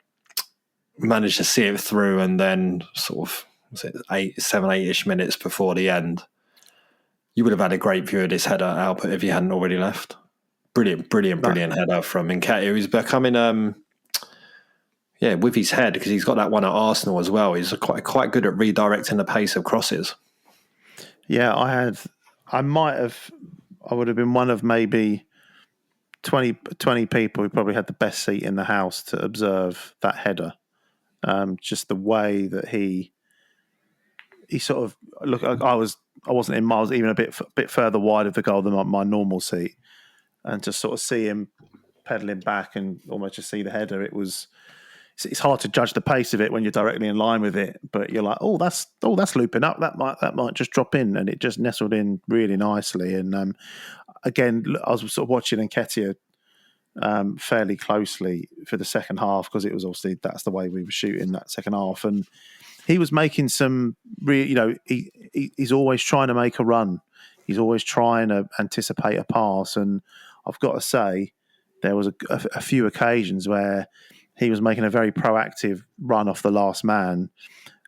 managed to see it through, and then sort of 7-8-ish minutes before the end, you would have had a great view of this header output if you hadn't already left. Brilliant header from Mateta, who's becoming with his head, because he's got that one at Arsenal as well. He's quite good at redirecting the pace of crosses. Yeah, I would have been one of maybe 20 people who probably had the best seat in the house to observe that header. Just the way that he sort of look. I wasn't in miles, even a bit further wide of the goal than my normal seat, and to sort of see him pedaling back and almost just see the header. It's hard to judge the pace of it when you're directly in line with it, but you're like, that's looping up. That might just drop in, and it just nestled in really nicely. And again, I was sort of watching Nketiah fairly closely for the second half, because it was obviously that's the way we were shooting that second half, and he was making some he's always trying to make a run. He's always trying to anticipate a pass, and I've got to say there was a few occasions where he was making a very proactive run off the last man,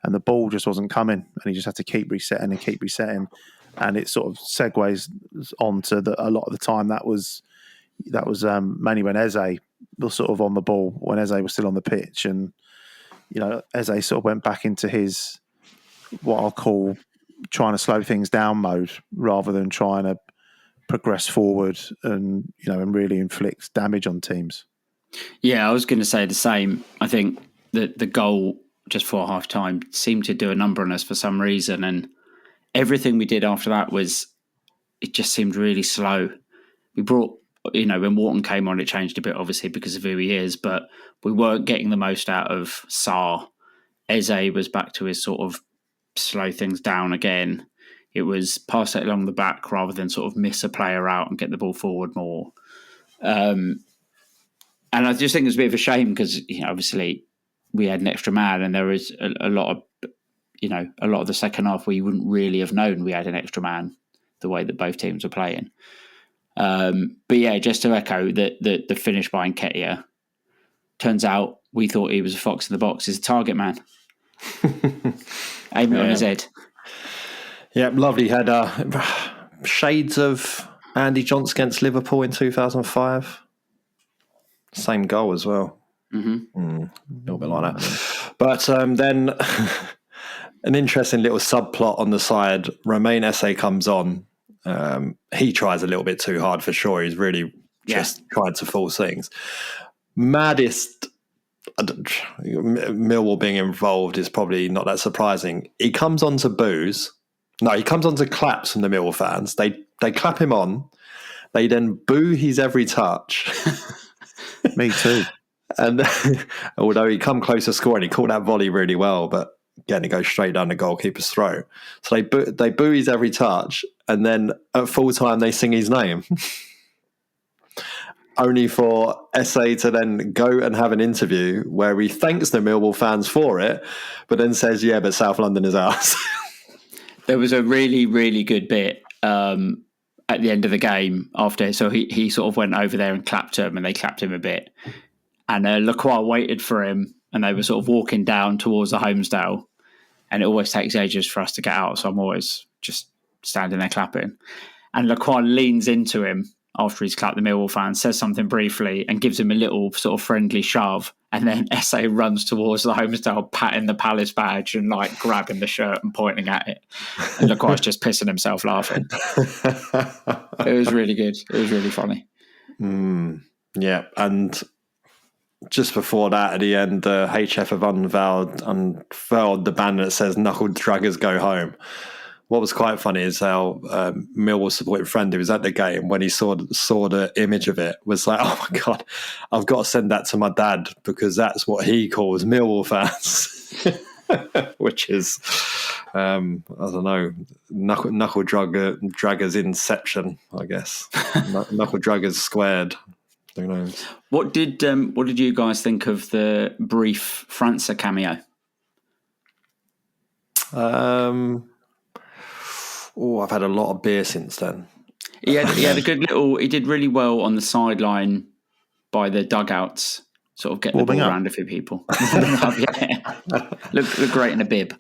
and the ball just wasn't coming, and he just had to keep resetting, and it sort of segues onto a lot of the time that was mainly when Eze was sort of on the ball, when Eze was still on the pitch, and Eze sort of went back into his what I'll call trying to slow things down mode, rather than trying to progress forward and and really inflict damage on teams. Yeah, I was going to say the same. I think that the goal just before half time seemed to do a number on us for some reason, and everything we did after that it just seemed really slow. We brought, when Wharton came on, it changed a bit, obviously, because of who he is, but we weren't getting the most out of Sarr. Eze was back to his sort of slow things down again. It was pass it along the back rather than sort of miss a player out and get the ball forward more. And I just think it's a bit of a shame because, obviously, we had an extra man, and there was a lot of the second half where you wouldn't really have known we had an extra man the way that both teams were playing. But yeah, just to echo the finish by Nketiah, turns out we thought he was a fox in the box. He's a target man. Aim it on his head. Yeah, lovely header. Shades of Andy Johnson against Liverpool in 2005. Same goal as well. Mm-hmm. A little bit like that. But then an interesting little subplot on the side. Romain Esse comes on. He tries a little bit too hard for sure. He's really just tried to force things. Maddest, Millwall being involved is probably not that surprising. He comes on to boos. No, he comes on to claps from the Millwall fans. They clap him on. They then boo his every touch. Me too. And although he come close to scoring, he caught that volley really well, but again, it goes straight down the goalkeeper's throat. So they boo his every touch, and then at full time they sing his name. Only for Esse to then go and have an interview where he thanks the Millwall fans for it, but then says, yeah, but South London is ours. There was a really, really good bit at the end of the game after. So he sort of went over there and clapped him, and they clapped him a bit. And Lacroix waited for him, and they were sort of walking down towards the Homesdale. And it always takes ages for us to get out, so I'm always just standing there clapping. And Lacroix leans into him after he's clapped the Millwall fan, says something briefly, and gives him a little sort of friendly shove. And then Esse runs towards the Homesdale, patting the Palace badge and like grabbing the shirt and pointing at it. And Lacroix's just pissing himself laughing. It was really good. It was really funny. Yeah, and just before that, at the end, the HF have unfurled the banner that says "Knuckle Draggers Go Home." What was quite funny is how Millwall supporting friend who was at the game, when he saw the image of it, was like, "Oh my god, I've got to send that to my dad because that's what he calls Millwall fans," which is, I don't know, knuckle draggers inception, I guess. Knuckle draggers squared. Who knows? What did you guys think of the brief França cameo? I've had a lot of beer since then. He had a good little. He did really well on the sideline by the dugouts, sort of getting the ball around a few people. Look great in a bib.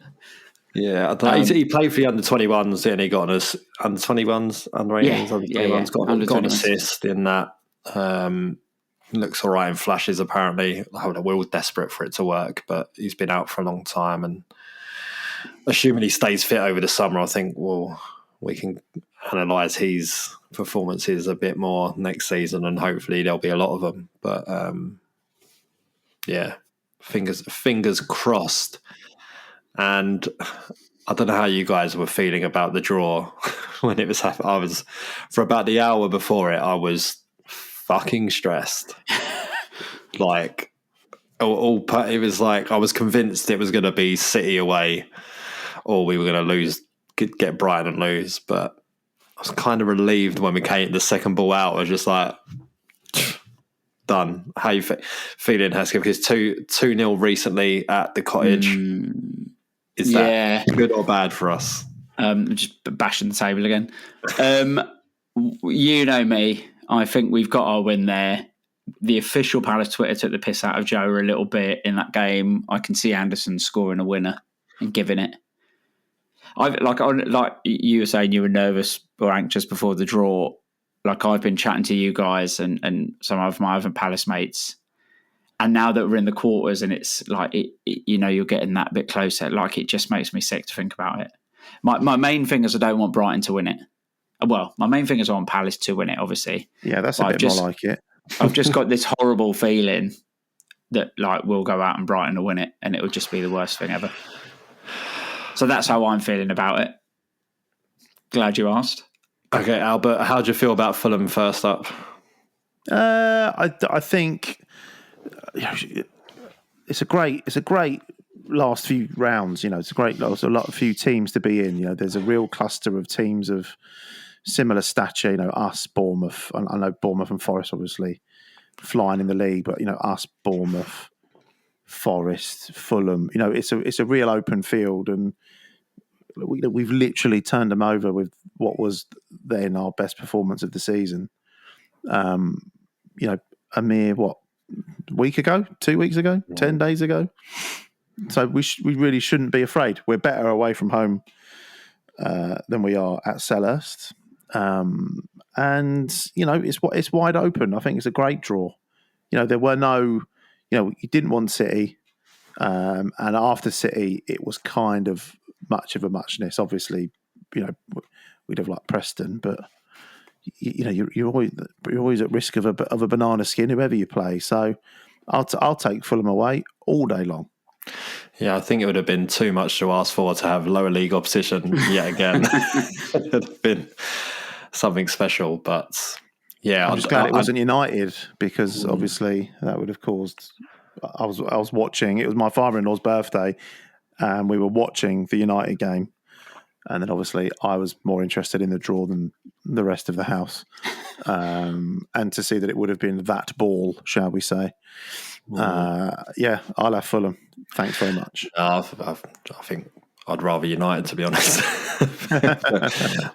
Yeah, I don't know. He played for the under-21s, and he got an under-21s, under-18s, under-21s, got an assist in that. Looks all right in flashes, apparently. We're all desperate for it to work, but he's been out for a long time, and assuming he stays fit over the summer, I think we can analyse his performances a bit more next season, and hopefully there'll be a lot of them. But yeah, fingers crossed. And I don't know how you guys were feeling about the draw when it was happening. For about the hour before it, I was fucking stressed. Like, it was like I was convinced it was going to be City away, or we were going to lose, get Brighton and lose. But I was kind of relieved when we came the second ball out. I was just like, done. How you feeling, Hesketh? Because 2-0 recently at the Cottage. Is that good or bad for us? Just bashing the table again. You know me. I think we've got our win there. The official Palace Twitter took the piss out of Joe a little bit in that game. I can see Anderson scoring a winner and giving it. Like you were saying, you were nervous or anxious before the draw. Like I've been chatting to you guys and some of my other Palace mates, and now that we're in the quarters and it's like you're getting that bit closer. Like it just makes me sick to think about it. My main thing is I don't want Brighton to win it. Well, my main thing is I want Palace to win it, obviously. Yeah, that's a bit more like it. I've just got this horrible feeling that like we'll go out and Brighton will win it, and it will just be the worst thing ever. So that's how I'm feeling about it. Glad you asked. Okay, Albert, how do you feel about Fulham first up? I think it's a great last few rounds. It's a great few teams to be in. There's a real cluster of teams of similar stature. Us, Bournemouth. I know Bournemouth and Forest obviously flying in the league, but us, Bournemouth, Forest, Fulham. It's a real open field, and we've literally turned them over with what was then our best performance of the season. A mere week ago, 2 weeks ago, 10 days ago. So we really shouldn't be afraid. We're better away from home than we are at Selhurst. It's wide open. I think it's a great draw. There were no, you didn't want City, and after City, it was kind of much of a muchness. Obviously, we'd have liked Preston, but you're always at risk of a banana skin, whoever you play. So I'll take Fulham away all day long. Yeah, I think it would have been too much to ask for to have lower league opposition yet again. It would have been something special, but yeah, I'm just glad it wasn't United, because obviously that would have caused. I was watching. It was my father-in-law's birthday, and we were watching the United game, and then obviously I was more interested in the draw than the rest of the house, and to see that it would have been that ball, shall we say? I'll have Fulham. Thanks very much. I think I'd rather United, to be honest.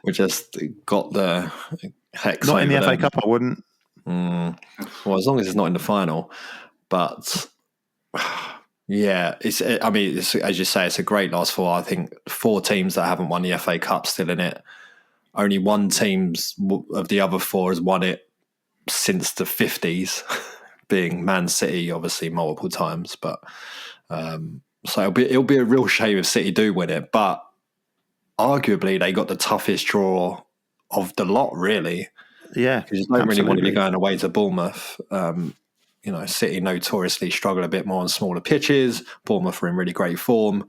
We just got the hex. Not in the FA Cup, I wouldn't. Well, as long as it's not in the final. But yeah, it's as you say, it's a great last four. I think 4 teams that haven't won the FA Cup still in it. Only one team of the other 4 has won it since the 50s, being Man City, obviously multiple times. But so it'll be a real shame if City do win it. But arguably, they got the toughest draw of the lot, really. Yeah, because you don't really want to be going away to Bournemouth. City notoriously struggle a bit more on smaller pitches. Bournemouth are in really great form.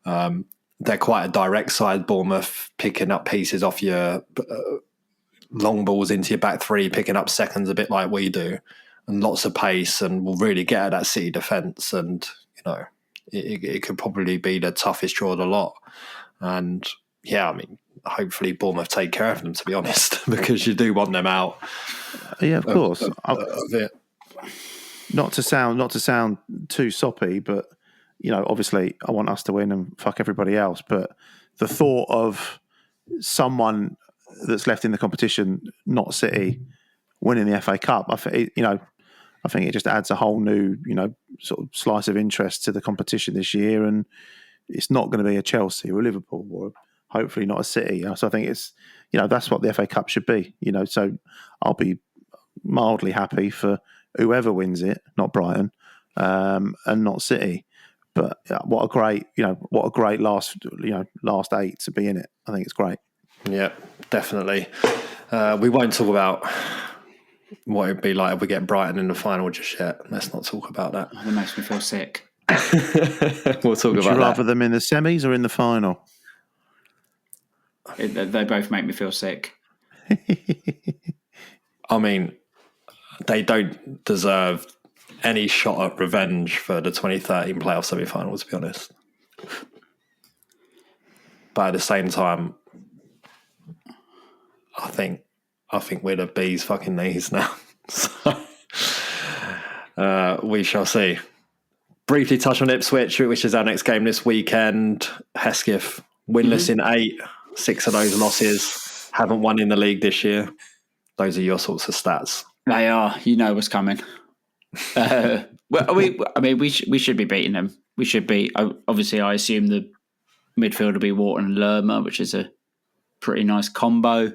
They're quite a direct side, Bournemouth, picking up pieces off your long balls into your back three, picking up seconds a bit like we do, and lots of pace, and will really get at that City defence. And, it could probably be the toughest draw of the lot. And, yeah, hopefully Bournemouth take care of them, to be honest, because you do want them out. Yeah, of course. Of it. Not to sound too soppy, but obviously I want us to win and fuck everybody else. But the thought of someone that's left in the competition, not City, winning the FA Cup, I think it just adds a whole new sort of slice of interest to the competition this year. And it's not going to be a Chelsea or a Liverpool, or hopefully not a City. So I think it's that's what the FA Cup should be. So I'll be mildly happy for whoever wins it, not Brighton, and not City. But what a great last 8 to be in it. I think it's great. Yeah, definitely. We won't talk about what it'd be like if we get Brighton in the final just yet. Let's not talk about that. That makes me feel sick. We'll talk Would about you rather that. them in the semis or in the final? They both make me feel sick. They don't deserve any shot at revenge for the 2013 playoff semi-final, to be honest. But at the same time, I think we're the bee's fucking knees now. So, we shall see. Briefly touch on Ipswich, which is our next game this weekend. Hesketh, winless in 8, 6 of those losses. Haven't won in the league this year. Those are your sorts of stats. They are. You know what's coming. We should be beating them. We should be. Obviously, I assume the midfield will be Wharton and Lerma, which is a pretty nice combo.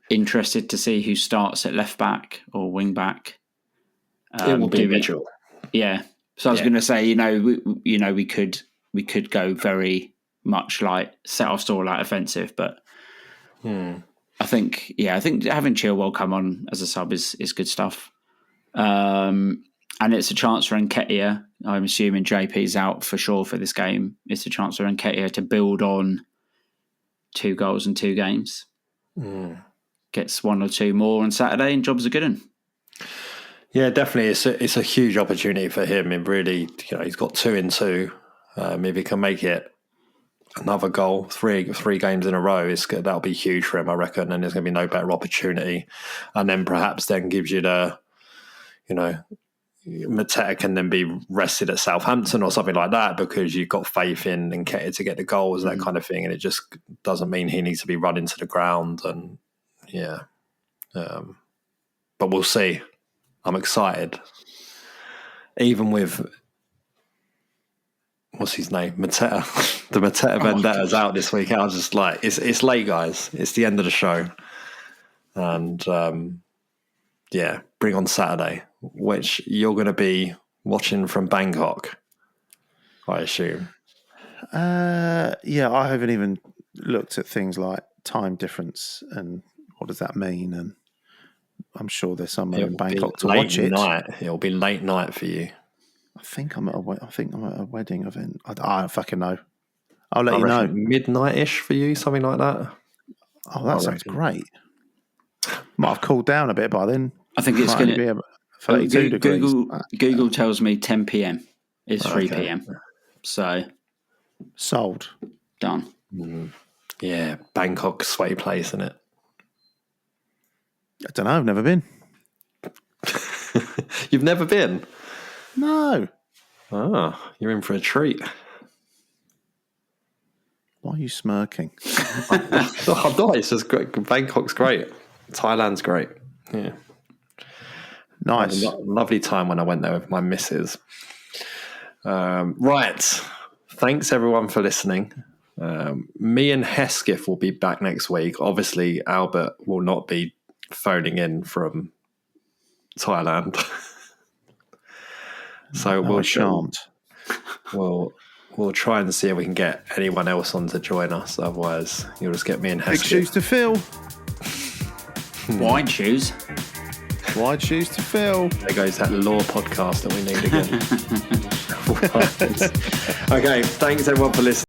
Interested to see who starts at left back or wing back. It will be Mitchell. Yeah. So I was going to say, we could go very much like set our stall out offensive, but I think having Chilwell come on as a sub is good stuff. And it's a chance for Nketiah. I'm assuming JP's out for sure for this game. It's a chance for Nketiah to build on 2 goals in 2 games. Gets 1 or 2 more on Saturday, and jobs are good one. Yeah, definitely. It's a huge opportunity for him. It really, he's got 2 in 2. If he can make it another goal, 3 games in a row, that'll be huge for him, I reckon. And there's going to be no better opportunity. And then perhaps gives you the, Mateta can then be rested at Southampton or something like that because you've got faith in Nketiah to get the goals, that kind of thing, and it just doesn't mean he needs to be run into the ground. And but we'll see. I'm excited. Even with what's his name, Mateta, the Mateta Vendetta's out this week. I was just like, it's late, guys. It's the end of the show, and bring on Saturday, which you're going to be watching from Bangkok, I assume. I haven't even looked at things like time difference and what does that mean, and I'm sure there's somewhere in Bangkok to watch it. It'll be late night for you. I think I'm at a wedding event. I don't fucking know. I'll let you know. Midnight-ish for you, something like that. Oh, that sounds great. Might have cooled down a bit by then. I think it's going to be 32 degrees. Google tells me 10 p.m. It's 3 p.m. So sold. Done. Yeah, Bangkok, sweaty place, isn't it? I don't know. I've never been. You've never been? No. Oh, you're in for a treat. Why are you smirking? I'm not. It's just great. Bangkok's great. Thailand's great. Yeah. Nice. I had a lovely time when I went there with my missus. Right. Thanks, everyone, for listening. Me and Hesketh will be back next week. Obviously, Albert will not be phoning in from Thailand. So I shan't. We'll try and see if we can get anyone else on to join us. Otherwise, you'll just get me and Hesketh. Big shoes to fill. Wide shoes. Wide shoes to fill. There goes that law podcast that we need again. Okay, thanks everyone for listening.